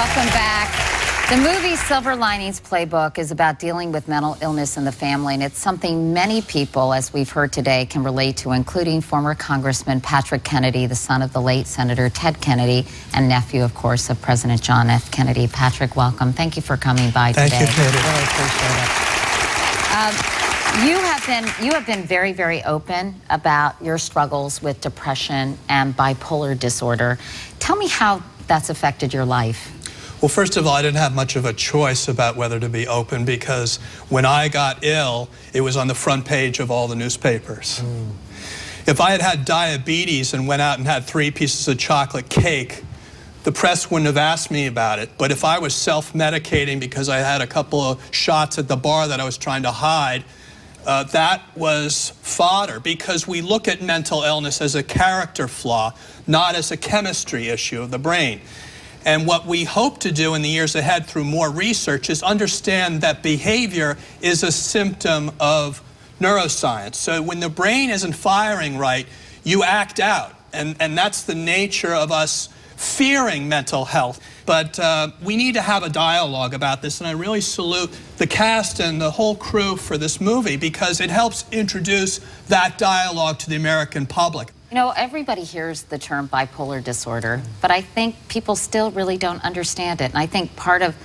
Welcome back. The movie Silver Linings Playbook is about dealing with mental illness in the family, and it's something many people, as we've heard today, can relate to, including former Congressman Patrick Kennedy, the son of the late Senator Ted Kennedy, and nephew, of course, of President John F. Kennedy. Patrick, welcome. Thank you for coming by today. Thank you, Katie. Really appreciate it. You have been very, very open about your struggles with depression and bipolar disorder. Tell me how that's affected your life. Well, first of all, I didn't have much of a choice about whether to be open, because when I got ill, it was on the front page of all the newspapers. If I had had diabetes and went out and had 3 pieces of chocolate cake, the press wouldn't have asked me about it. But if I was self-medicating because I had a couple of shots at the bar that I was trying to hide, that was fodder, because we look at mental illness as a character flaw, not as a chemistry issue of the brain. And what we hope to do in the years ahead through more research is understand that behavior is a symptom of neuroscience. So when the brain isn't firing right, you act out. And that's the nature of us fearing mental health. But we need to have a dialogue about this, and I really salute the cast and the whole crew for this movie, because it helps introduce that dialogue to the American public. You know, everybody hears the term bipolar disorder, but I think people still really don't understand it. And I think part of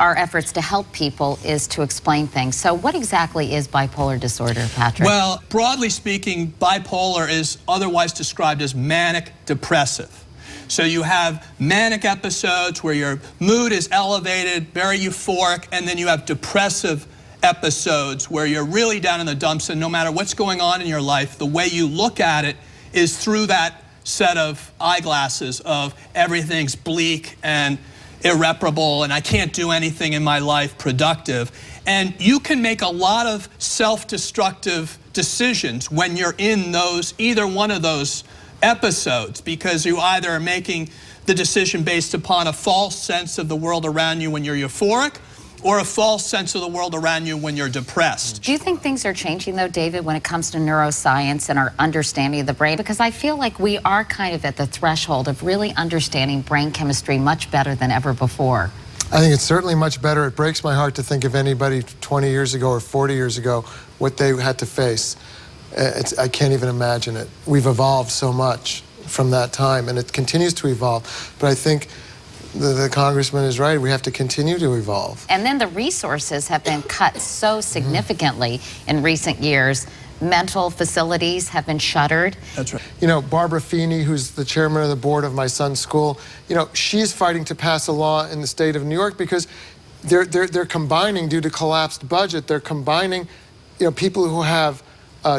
our efforts to help people is to explain things. So what exactly is bipolar disorder, Patrick? Well, broadly speaking, bipolar is otherwise described as manic depressive. So you have manic episodes where your mood is elevated, very euphoric, and then you have depressive episodes where you're really down in the dumps, and no matter what's going on in your life, the way you look at it is through that set of eyeglasses of everything's bleak and irreparable, and I can't do anything in my life productive. And you can make a lot of self-destructive decisions when you're in either one of those episodes, because you either are making the decision based upon a false sense of the world around you when you're euphoric, or a false sense of the world around you when you're depressed. Do you think things are changing, though, David, when it comes to neuroscience and our understanding of the brain? Because I feel like we are kind of at the threshold of really understanding brain chemistry much better than ever before. I think it's certainly much better. It breaks my heart to think of anybody 20 years ago or 40 years ago, what they had to face. I can't even imagine it. We've evolved so much from that time, and it continues to evolve. But I think the congressman is right. We have to continue to evolve. And then the resources have been cut so significantly in recent years. Mental facilities have been shuttered. That's right. You know, Barbara Feeney, who's the chairman of the board of my son's school, you know, she's fighting to pass a law in the state of New York because they're combining, due to collapsed budget, they're combining, you know, people who have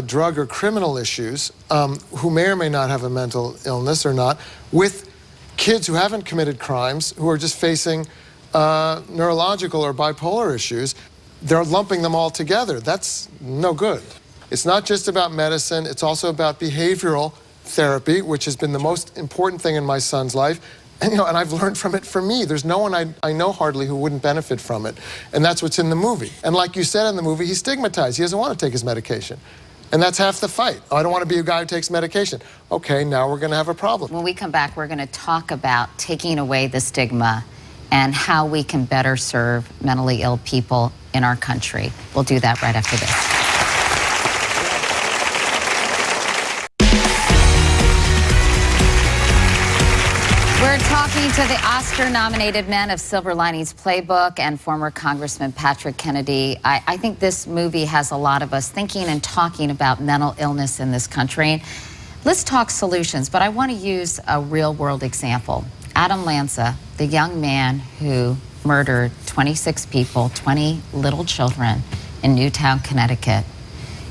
drug or criminal issues, who may or may not have a mental illness or not, with kids who haven't committed crimes, who are just facing neurological or bipolar issues. They're lumping them all together. That's no good. It's not just about medicine, it's also about behavioral therapy, which has been the most important thing in my son's life. And, you know, and I've learned from it for me. There's no one I know hardly who wouldn't benefit from it. And that's what's in the movie. And like you said in the movie, he's stigmatized. He doesn't want to take his medication. And that's half the fight. Oh, I don't want to be a guy who takes medication. Okay, now we're going to have a problem. When we come back, we're going to talk about taking away the stigma and how we can better serve mentally ill people in our country. We'll do that right after this. We're talking to the Oscar-nominated men of Silver Linings Playbook and former Congressman Patrick Kennedy. I think this movie has a lot of us thinking and talking about mental illness in this country. Let's talk solutions, but I want to use a real-world example. Adam Lanza, the young man who murdered 26 people, 20 little children in Newtown, Connecticut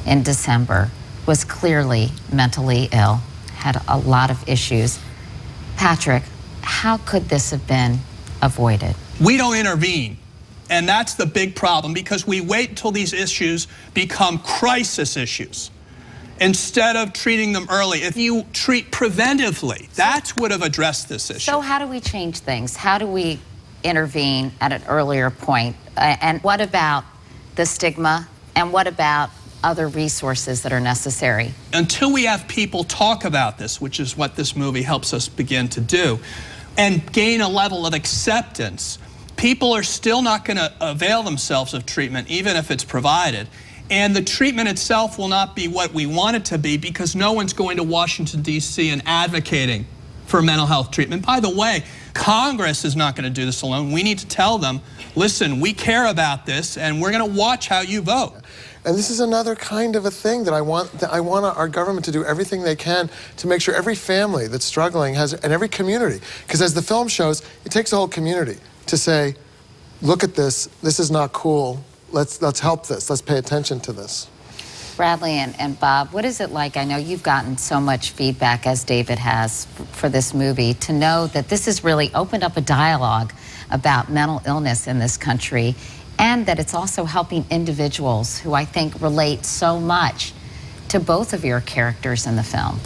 in December, was clearly mentally ill, had a lot of issues. Patrick, how could this have been avoided? We don't intervene, and that's the big problem, because we wait until these issues become crisis issues instead of treating them early. If you treat preventively, that's what would have addressed this issue. So how do we change things? How do we intervene at an earlier point? And what about the stigma? And what about other resources that are necessary? Until we have people talk about this, which is what this movie helps us begin to do, and gain a level of acceptance, people are still not going to avail themselves of treatment, even if it's provided. And the treatment itself will not be what we want it to be, because no one's going to Washington, D.C. and advocating for mental health treatment. By the way, Congress is not going to do this alone. We need to tell them, listen, we care about this, and we're going to watch how you vote. And this is another kind of a thing that I want our government to do everything they can to make sure every family that's struggling has, and every community, because as the film shows, it takes a whole community to say, look at this, this is not cool, let's help this, let's pay attention to this. Bradley and Bob, what is it like? I know you've gotten so much feedback, as David has, for this movie, to know that this has really opened up a dialogue about mental illness in this country, and that it's also helping individuals who I think relate so much to both of your characters in the film.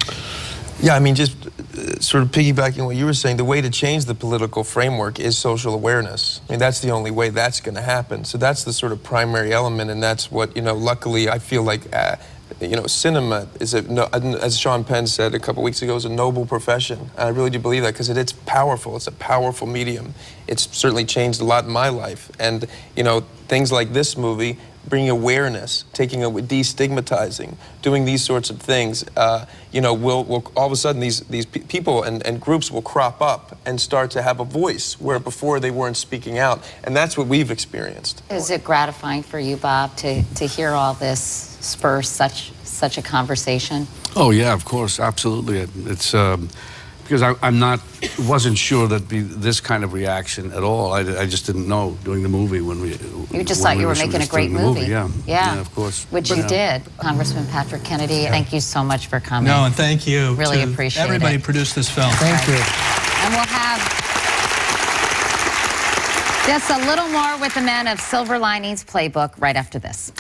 Yeah, I mean, just sort of piggybacking on what you were saying, the way to change the political framework is social awareness. I mean, that's the only way that's going to happen. So that's the sort of primary element, and that's what, you know, luckily I feel like, you know, cinema is, as Sean Penn said a couple weeks ago, is a noble profession. And I really do believe that, because it's powerful. It's a powerful medium. It's certainly changed a lot in my life. And, you know, things like this movie, bringing awareness, destigmatizing, doing these sorts of things, you know, will all of a sudden these people and groups will crop up and start to have a voice where before they weren't speaking out, and that's what we've experienced. Is it gratifying for you, Bob, to hear all this spur such a conversation? Oh yeah, of course, absolutely. It's because wasn't sure that'd be this kind of reaction at all. I just didn't know during the movie when we. You just thought you were making a great movie. Yeah, of course. Which you did, Congressman Patrick Kennedy. Thank you so much for coming. No, and thank you. Really appreciate everybody it. produced this film. Thank you. And we'll have just a little more with the men of Silver Linings Playbook right after this.